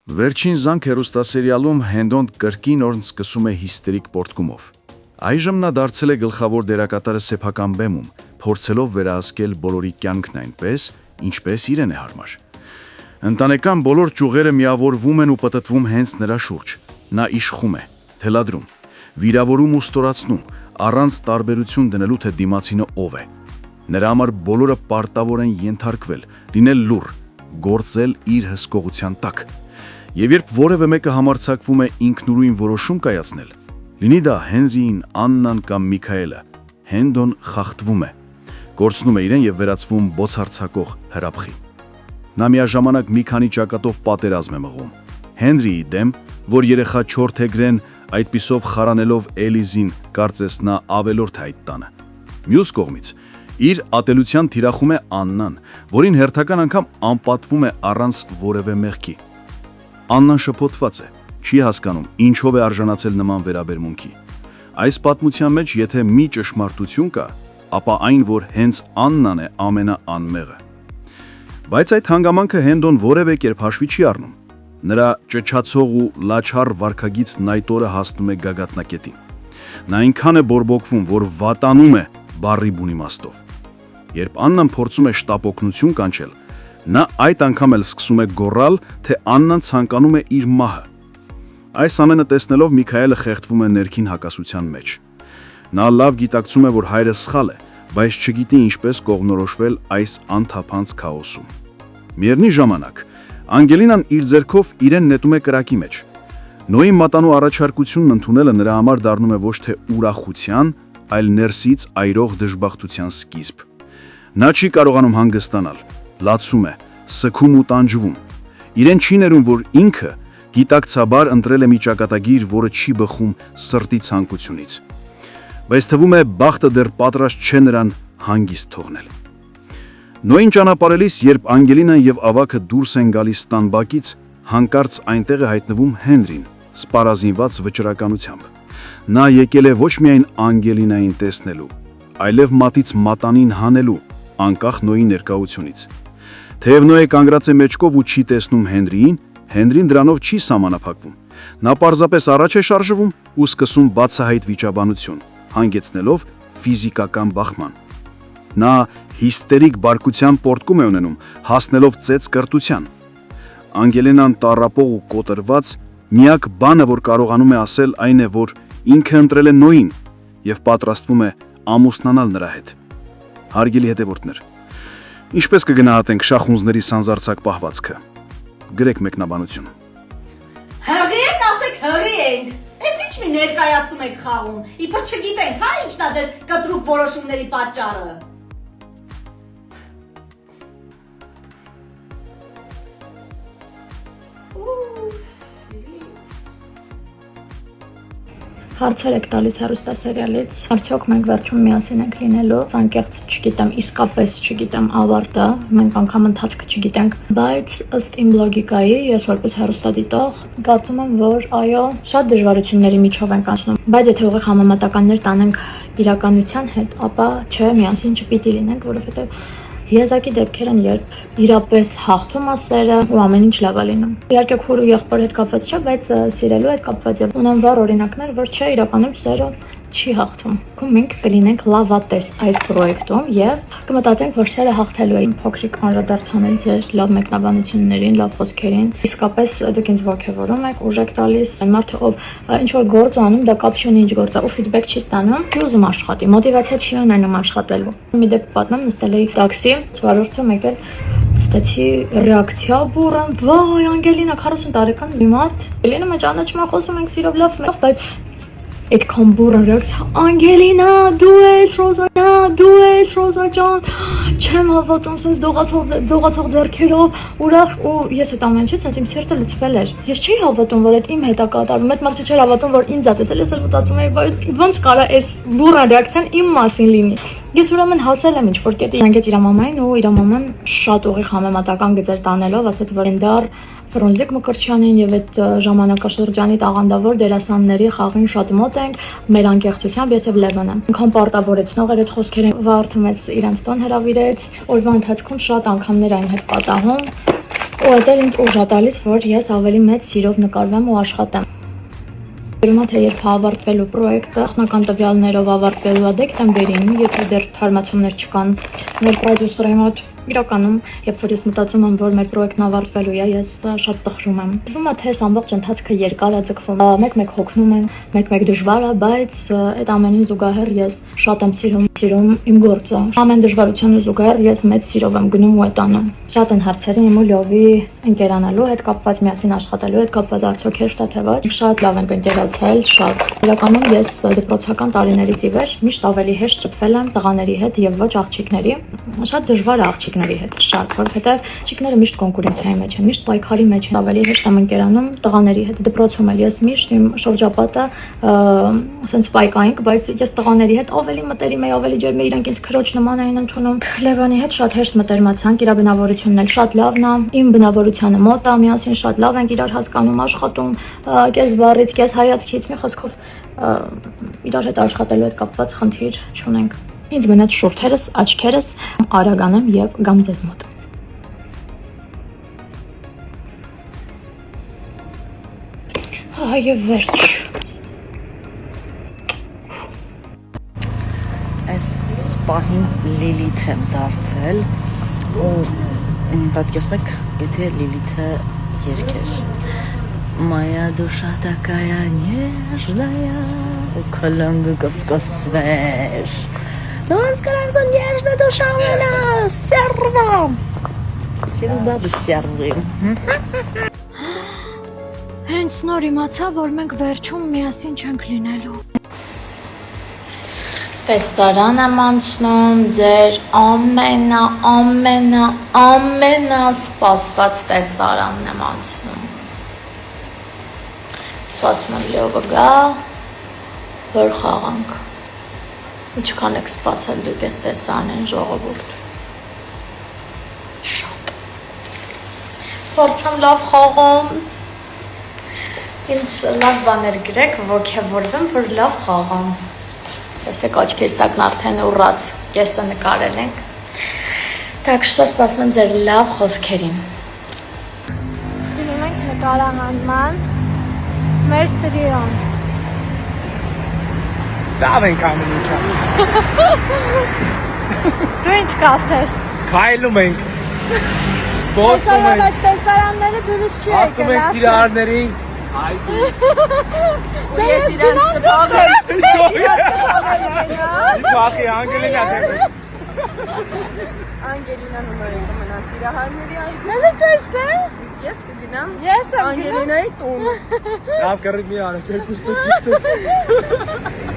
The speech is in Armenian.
Վերջին զանգ հեռուստասերիալում Հենդոն կրկին օրն սկսում է հիստերիկ պոռթկումով։ Այժմ նա դարձել է գլխավոր դերակատարը սեփական բեմում, փորձելով վերահսկել բոլորի կյանքն այնպես, ինչպես իրեն է հարմար։ Ընտանեկան բոլոր ճյուղերը միավորվում են ու պտտվում հենց նրա շուրջ։ Նա իշխում է, թելադրում, վիրավորում ու ստորացնում, առանց տարբերություն դնելու, թե դիմացինը ով է։ Նրա համար բոլորը պարտավոր են ենթարկվել, լինել լուռ, գործել իր հսկողության տակ։ Եվ երբ որևէ մեկը համարձակվում է ինքնուրույն որոշում կայացնել, լինի դա Հենրիին, Աննան կամ Միքայելը, Հենդոն խախտվում է, կորցնում է իրեն եւ վերածվում բոցարցակող հրաբխի։ Նա միաժամանակ մի քանի ճակատով պատերազմ է մղում։ Հենրիի դեմ, որ երեխա չորթեգրեն, այդպիսով խարանելով Էլիզին, կարծես նա ավելորդ է այդ տանը։ Մյուս կողմից իր ատելության թիրախում է Աննան, որին հերթական անգամ անպատվում է առանց որևէ մեղքի։ Աննան շփոթված է, չի հասկանում ինչով է արժանացել նման վերաբերմունքի։ Այս պատմության մեջ եթե մի ճշմարտություն կա, ապա այն, որ հենց Աննան է ամենաանմեղը։ Բայց այդ հանգամանքը Հենդոն որևէ կերպ հաշվի չի առնում։ Նրա ճչացող ու լաչառ վարքագիծ նայտորը հասնում է գագաթնակետին։ Նա այնքան է բորբոքվում, որ վատանում է բառի բուն իմաստով։ Երբ Աննան փորձում է շտապօգնություն կանչել, նա այդ անգամ էլ սկսում է գոռալ, թե Աննան ցանկանում է իր մահը։ Այս ամենը տեսնելով Միքայելը խեղդվում է ներքին հակասության մեջ։ Նա լավ գիտակցում է, որ հայրը սխալ է, բայց չգիտի ինչպես կողմնորոշվել այս անթափանց քաոսում։ Միևնույն ժամանակ Անգելինան իր ձեռքով իրեն նետում է կրակի մեջ։ Նոյի մատանու առաջարկությունն ընդունելը նրա համար դառնում է ոչ թե ուրախության, այլ ներսից այրող դժբախտության սկիզբ։ Նա չի կարողանում հանգստանալ, լացում է, սգում ու տանջվում։ Իրեն չի ներում, որ ինքը գիտակցաբար ընտրել է մի ճակատագիր, որը չի բխում սրտի ցանկությունից։ Բայց թվում է բախտը դեռ պատրաստ չէ նրան հանգիստ թողնել։ Նոյին ճանապարհելիս, երբ Անգելինան եւ ավագը դուրս են գալիս տան բակից, հանկարծ այնտեղ է հայտնվում Հենրին, սպառազինված վճռականությամբ։ Նա եկել է ոչ միայն Անգելինային տեսնելու, այլև մատից մատանին հանելու, անկախ Նոյի ներկայությունից։ Թեև Նոյը կանգրած է մեջքով ու չի տեսնում Հենրիին, Հենրին դրանով չի սահմանափակվում։ Նա պարզապես առաջ է շարժվում ու սկսում բացահայտ վիճաբանություն, հանգեցնելով ֆիզիկական բախման։ Նա հիստերիկ բարկության պոռթկում է ունենում, հասնելով ծեծ կրտության։ Անգելինան տառապող ու կոտրված, միակ բանը, որ կարողանում է ասել, այն է, որ ինքը ընտրել է Նոյին եւ պատրաստվում է ամուսնանալ նրա հետ։ Հարգելի հետևորդներ, ինչպես կգնահատենք շախունզների սանձարձակ պահվածքը։ Գրեք մեկնաբանություն։ Հղի եք, ասեք հղի ենք։ Էս ինչ մի ներկայացում եք խաղում։ Իբր չգիտենք, հա ինչն է ձեր կտրուկ որոշումների պատճառը։ Հարցեր եք տալիս հեռուստասերիալից, արդյոք մենք վերջում միասին ենք լինելու, անկեղծ չգիտեմ, իսկապես չգիտեմ ավարտը, մենք անգամ ընթացքը չգիտենք, բայց ըստ իմ լոգիկայի, ես որպես հեռուստադիտող, կարծում եմ, որ այո, շատ դժվարությունների միջով ենք անցնում, բայց եթե ուղիղ համեմատականներ տանենք իրականության հետ, ապա չէ, միասին չպիտի լինենք, որովհետև Եզակի դեպքեր են, երբ իրապես հաղթում է սերը ու ամեն ինչ լավ է լինում։ Իհարկե քուր ու եղբոր հետ կապված չէ, բայց սիրելու հետ կապված եւ ունեմ վառ օրինակներ, որ չէ, իրականում սերը չի հաղթում։ Մենք կլինենք լավատես այս պրոյեկտում եւ կմտածենք, որ սերը հաղթելու է։ Փոքրիկ անդրադարձանել ձեր լավ մեկնաբանություններին, լավ խոսքերին։ Իսկապես դուք ինձ ողջևորում եք, ուժ եք տալիս։ Այն մարդը, ով ինչ որ գործ անում, դա կապ չունի ինչ գործ է, ու ֆիդբեք չի ստանում, չի ուզում աշխատի, մոտիվացիա չի ունենում աշխատելու։ Մի դեպք պատմեմ, նստել էի տաքսի, վարորդը եկել ստացի ռեակցիա բուրըն, վայ, Անգելինա 40 տարեկան մի մարդ։ Ելինը մեջ ճանաչում եմ, խոսում ենք սիրով լավ, բայց այդքան բուրըն ռեակցիա, Անգելինա, դու ես Ռոզա ջան, չեմ հավատում, sense դողացող ձեռքերով, ուրախ ու ես այդ ամեն ինչից sense իմ սիրտը լցվել էր։ Ես չի հավատում, որ այդ իմ հետ է կատարվում, այդ մարդը չէր հավատում, որ ինձ է տեսել, ես էլ մտածում էի, ոնց կարա այս բուրըն ռեակցիան իմ մասին լինի։ Ես ուրեմն հասել եմ ինչ-որ կետի, հանգեց իր մամային ու իր մաման շատ ուղիղ համեմատական գծեր տանելով, ասաց, որ Էնդար Ֆրոնզիկ Մկրտչյանին եւ այդ ժամանակաշրջանի տաղանդավոր դերասանների խաղին շատ մոտ ենք, մեր անկեղծությամբ ես եւ Լևոնը։ Ինքան պարտավորեցնող էր այդ խոսքերը, վարդում ես իրանց տուն հրավիրեց, օրվա ընթացքում շատ անգամներ այն հետ պատահում, Ու դա ինձ ուժ է տալիս, որ ես ավելի մեծ սիրով նկարվեմ ու աշխատեմ։ Ուրեմն թե երբ ավարտվելու պրոյեկտը, նախնական տվյալներով ավարտվելու է դեկտեմբերին, եթե դեռ թարմացումներ չկան, մեր պրոդյուսերի մոտ իրականում, երբ որ ես մտածում եմ, որ մեր պրոյեկտն ավարտվելու է, ես շատ տխրում եմ։ Թվում է, թե այս ամբողջ ընթացքը երկար է ձգվում, մեկ-մեկ հոգնում են, մեկ-մեկ դժվար է, բայց այդ ամենին զուգահեռ ես շատ եմ սիրում իմ գործը։ Ամեն դժվարությանը զուգահեռ ես մեծ սիրով եմ գնում ու այդ անում։ Շատ են հարցերը իմ ու Լյովի ընկերանալու հետ կապված, միասին աշխատելու հետ կապված, արդյոք հեշտ է թե ոչ։ Շատ լավ ենք ընկերացել, շատ։ Իրականում ես դպրոցական տարիներից ի վեր միշտ ավելի հեշտ շփվել եմ տղաների հետ եւ ոչ աղջիկների։ Շատ դժվար է աղջիկների հետ, շատ, որովհետեւ աղջիկները միշտ կոնկուրենցիայի մեջ են, միշտ պայքարի մեջ են, ավելի հեշտ եմ ընկերանում տղաների հետ։ Դպրոցում էլ ես միշտ իմ շրջապատը ասենց պայքայինք, բայց ես տղաների հետ ավելի մտերիմ էի, ավելի ջերմ էի, իրենք ինձ քրոջ նման էին ընդունում։ Լևոնի հետ շատ հեշտ մտերմացանք, իր բնավորությունն էլ շատ լավն է, իմ բնավորությանը մոտ է, միասին շատ լավ ենք իրար հասկանում, աշխատում, կես բառից, կես հայացքից, մի խոսքով իրար հետ աշխատելու հետ կապված խնդիր չունենք։ Ինձ մնաց շուրթերս, աչքերս, արագանեմ եւ գամ ձեզ մոտ։ Այո, վերջ։ Այս պահին Լիլիթ եմ դարձել ու պատկերացնում եք, եթե Լիլիթը երգեր Моя душа такая нежная, у колонны каскасвеш. Но он сказал, что нежная душа у меня, стерва. Սիրուն բաբը սтерվի։ Հենց նոր իմացա, որ մենք վերջում միասին չենք լինելու։ Տեսարան եմ անցնում, ձեր ամենասպասված տեսարանն եմ անցնում։ Սպասում եմ Լյովը գա, որ խաղանք։ Ինչքան եք սպասել դուք ես տեսանեն ժողովուրդ։ Շատ։ Փորձեմ լավ խաղում։ Ինձ լավ բաներ գրեք, ոգևորվեմ, որ լավ խաղամ։ Տեսեք աչքերս տակն արդեն ուռած կեսը նկարել ենք։ Так что սպասում եմ ձեր լավ խոսքերին։ Գնում ենք նկարահանման մեր տրիոն։ Լավ ենք անում ինչա։ Դու ինչ կասես։ Քայլում ենք։ Սպորտում ենք։ Այս տեսարանները դուրս չի եկել։ Ասում ենք սիրահարներին։ Հայտի։ Ես իրան Իհարկե Անգելինա դեպի։ Անգելինան ունի կմնա սիրահարների այգի։ Մելը տեսե։ Ես կգնամ։ Ես եմ գնում։ Անգելինայի տուն։ Լավ կռիվ մի արեք, երկուստը ճիշտ է։